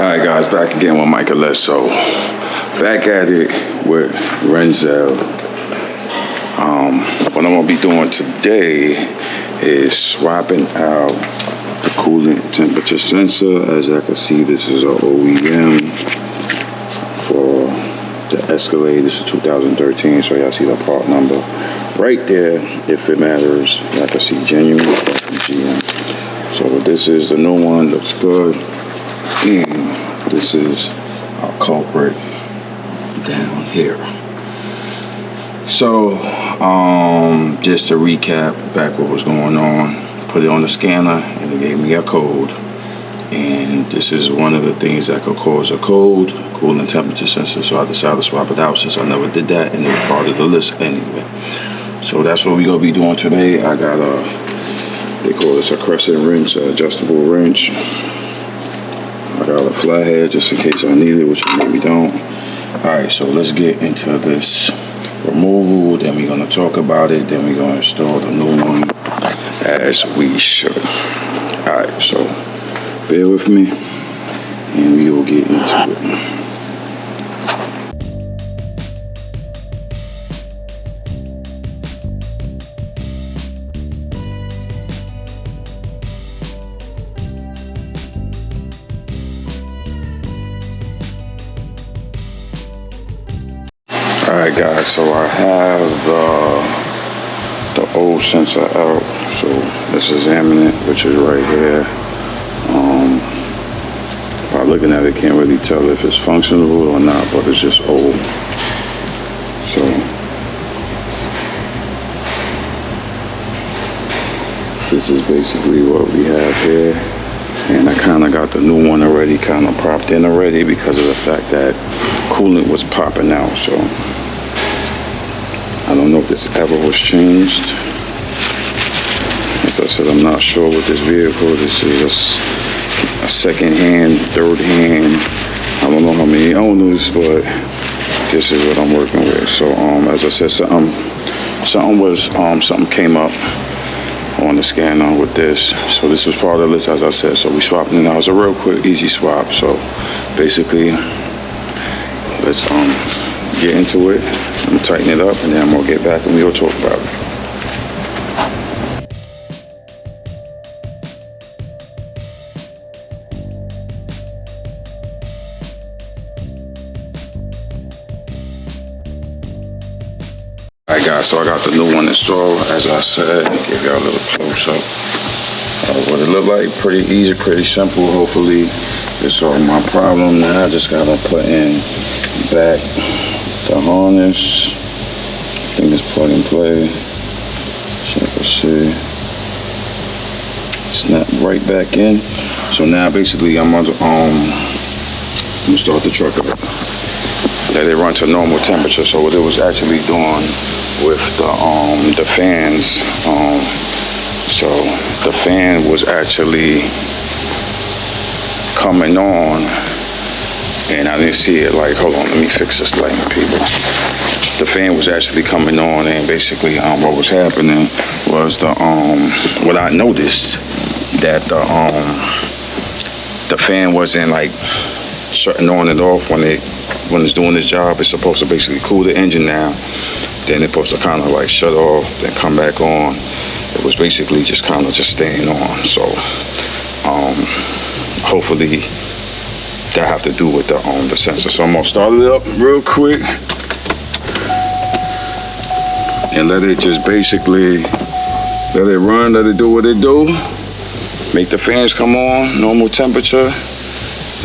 Alright guys, back again with Myke LS. So, back at it with Renzel. What I'm going to be doing today is swapping out the coolant temperature sensor. As y'all can see, this is an OEM for the Escalade. This is 2013, so y'all see the part number right there. If it matters, y'all can see genuine from GM. So this is the new one, looks good. And this is our culprit down here. So, just to recap back what was going on, put it on the scanner and it gave me a code. And this is one of the things that could cause a code, coolant temperature sensor. So I decided to swap it out since I never did that and it was part of the list anyway. So that's what we're gonna be doing today. I got they call this a crescent wrench, an adjustable wrench. I got a flathead just in case I need it, which I maybe don't. Alright, so let's get into this removal, then we're gonna talk about it, then we're gonna install the new one as we should. Alright, so bear with me and we will get into it. Alright guys, so I have the old sensor out, so let's examine it, which is right here. By looking at it, can't really tell if it's functional or not, but it's just old. So this is basically what we have here. And I kind of got the new one already kind of propped in already because of the fact that coolant was popping out. So I don't know if this ever was changed. As I said, I'm not sure with this vehicle. This is a second hand, third hand. I don't know how many owners, but this is what I'm working with. So as I said, something came up on the scanner with this. So this was part of the list, as I said. So we swapping it out. It's a real quick, easy swap. So basically, let's get into it. I'm gonna tighten it up and then I'm gonna get back and we'll talk about it. Alright guys, so I got the new one installed. As I said, give y'all a little close up. What it look like, pretty easy, pretty simple. Hopefully this solved my problem. Now I just gotta put in back the harness. I think it's plug and play. So you can see. Snap right back in. So now basically I'm gonna start the truck up. Let it run to normal temperature. So what it was actually doing with the fans, so the fan was actually coming on and I didn't see it. Like, hold on, let me fix this lighting, people. The fan was actually coming on and basically what was happening was what I noticed that the fan wasn't like shutting on and off when it's doing its job. It's supposed to basically cool the engine down, then it's supposed to kind of like shut off, then come back on. It was basically just kind of just staying on. So hopefully that have to do with the sensor. So I'm gonna start it up real quick and let it just basically let it run, let it do what it do. Make the fans come on, normal temperature.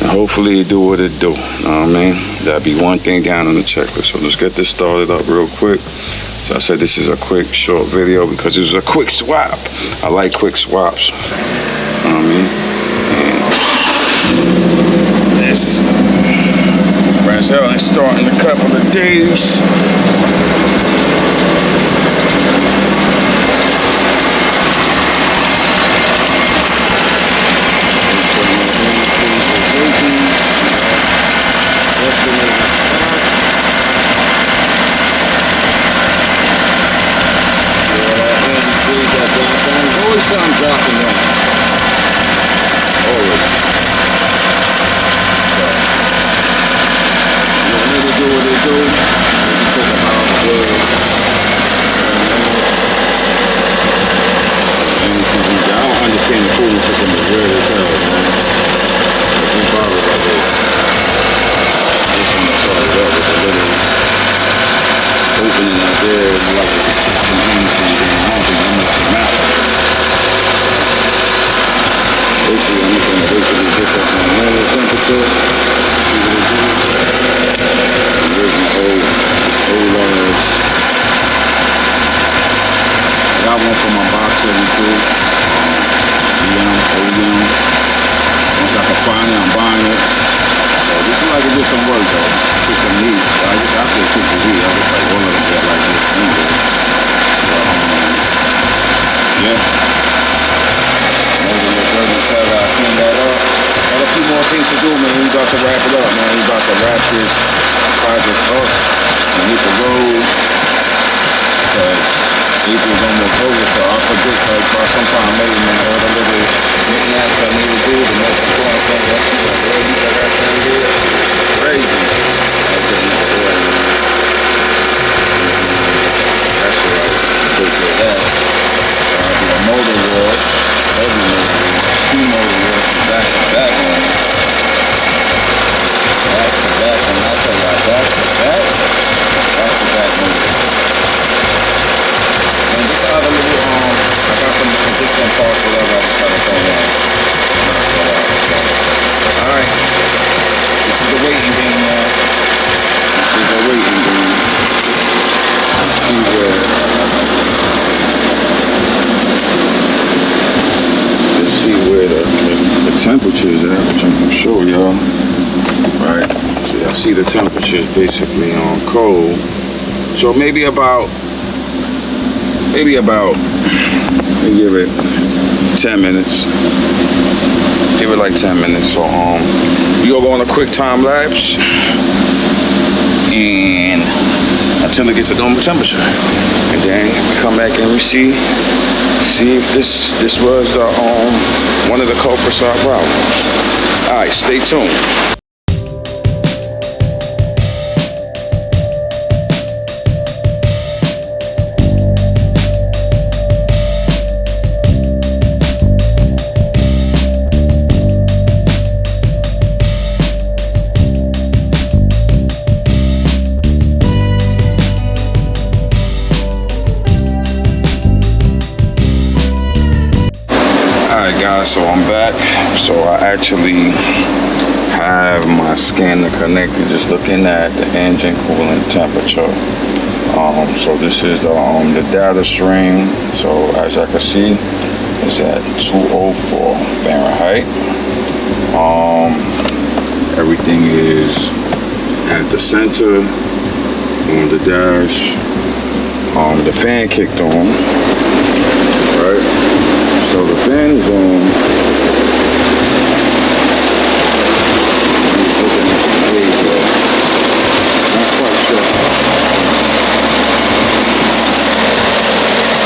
And hopefully it do what it do, you know what I mean? That'd be one thing down on the checklist. So let's get this started up real quick. So I said this is a quick, short video because this is a quick swap. I like quick swaps, you know what I mean? And this Renzel is starting in a couple of days. Something dropping down. Always. temperature. See what it do. Here's my old I got one for my box 72. OEM. Once I can find it, I'm buying it. So this is like it did some work though. Just some neat. I feel super weird. I just like one of them get like this anyway. But, yeah. Maybe the 37, I clean that up. Got a few more things to do, man. We about to wrap it up, man. We about to wrap this project up and hit the road. April's almost over, so I predict like by sometime May, man, all the little knickknacks I need to do, the most important thing I see, like, boy, you got that thing here, crazy. I said, no, boy, man. That's right, take care of that. I do a motor wash, every motor wash, 2 motor washes back to back on it. Back to back, and I tell you, back to back motor wash. And just the other little, I got some consistent parts, whatever, I just try to throw down. Alright. This is the waiting game now. This is the waiting game. Let's see where the temperature is at, which I'm going to show y'all. Right. So I see the temperature is basically on cold. So maybe about, let me give it 10 minutes. Give it like 10 minutes. So we gonna go on a quick time lapse and until it gets to normal temperature. And then we come back and we see if this was the one of the culprits of our problems. Alright, stay tuned. Guys, so I'm back. So I actually have my scanner connected, just looking at the engine coolant temperature. So this is the data stream. So as I can see, it's at 204 Fahrenheit. Everything is at the center on the dash. The fan kicked on, right? So the fan is on. I'm just looking at the page, not quite sure how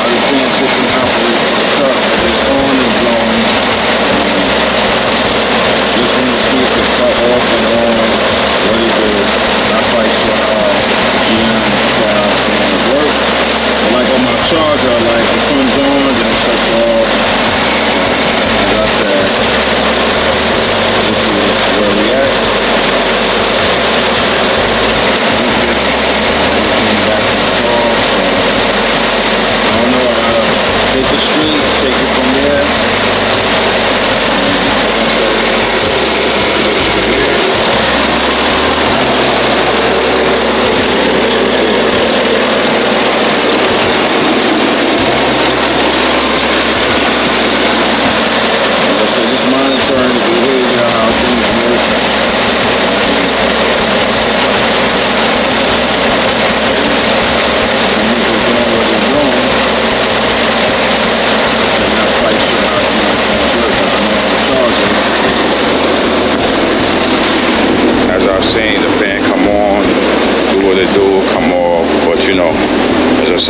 the fan system operates for the truck, but it's on and blowing. Just want to see if it's cut off and on, what it is. Not quite sure how GM style fans work. But like on my charger, like it comes on, then it shuts off. As I said, this is where we at. Everything back installed. So I don't know, I gotta take the streets, take it from there.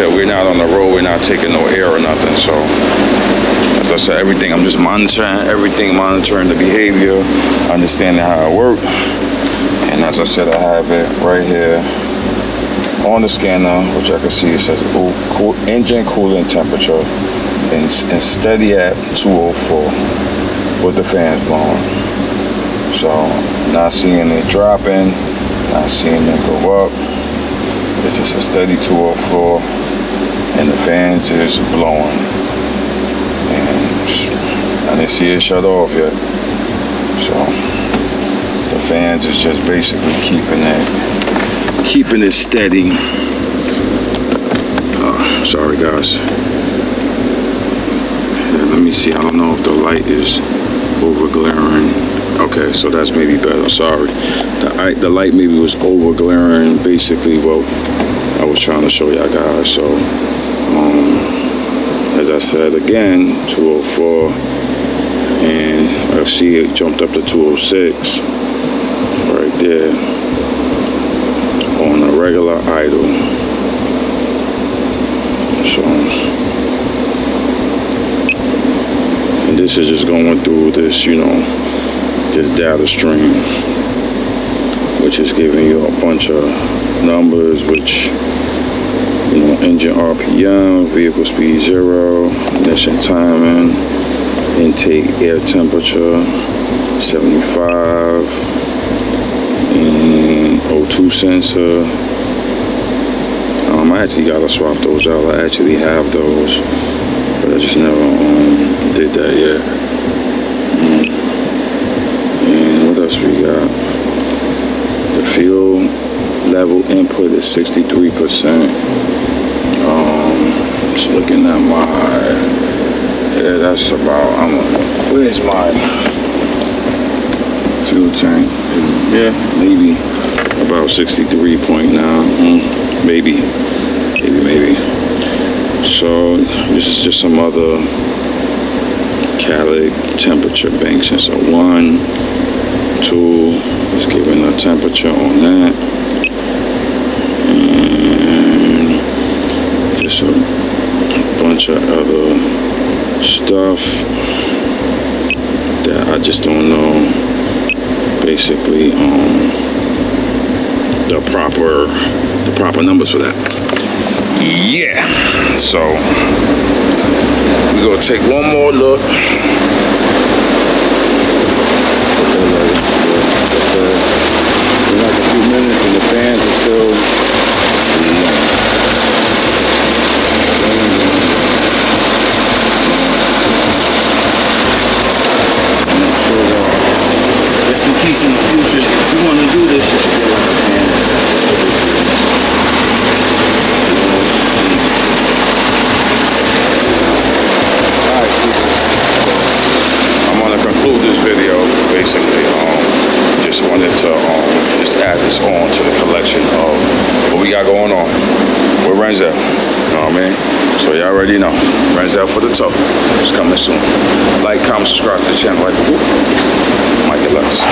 We're not on the road, we're not taking no air or nothing. So as I said, everything, I'm just monitoring everything, monitoring the behavior, understanding how it works. And as I said, I have it right here on the scanner, which I can see it says engine coolant temperature and steady at 204 with the fans blowing. So not seeing it dropping, not seeing it go up. It's just a steady 204 and the fans is blowing. And I didn't see it shut off yet. So fans is just basically keeping it steady. Sorry guys. Yeah, let me see. I don't know if the light is over glaring. Okay, so that's maybe better. Sorry, the light maybe was over glaring. Basically, what I was trying to show y'all guys. So, as I said again, 204, and I see it jumped up to 206 right there on a regular idle. So, and this is just going through this, this data stream, which is giving you a bunch of numbers, which, engine RPM, vehicle speed 0, ignition timing, intake air temperature 75, and O2 sensor. I actually gotta swap those out. I actually have those, but I just never did that yet. And what else we got? The fuel level input is 63%. Just looking at that's about, where's my fuel tank? Yeah, maybe about 63.9, maybe. So this is just some other catalytic temperature bank sensor. 1, 2, just giving a temperature on that, and just a bunch of other stuff that I just don't know. Basically, the proper numbers for that. Yeah, so we're gonna take one more look. In like a few minutes, and the fans are still. Just in case in the future, if you want to do this, you should get like a fan. Conclude this video. Basically, just wanted to just add this on to the collection of what we got going on with Renzel. You know what I mean? So y'all already know. Renzel for the toe. It's coming soon. Like, comment, subscribe to the channel. Like, Myke LS.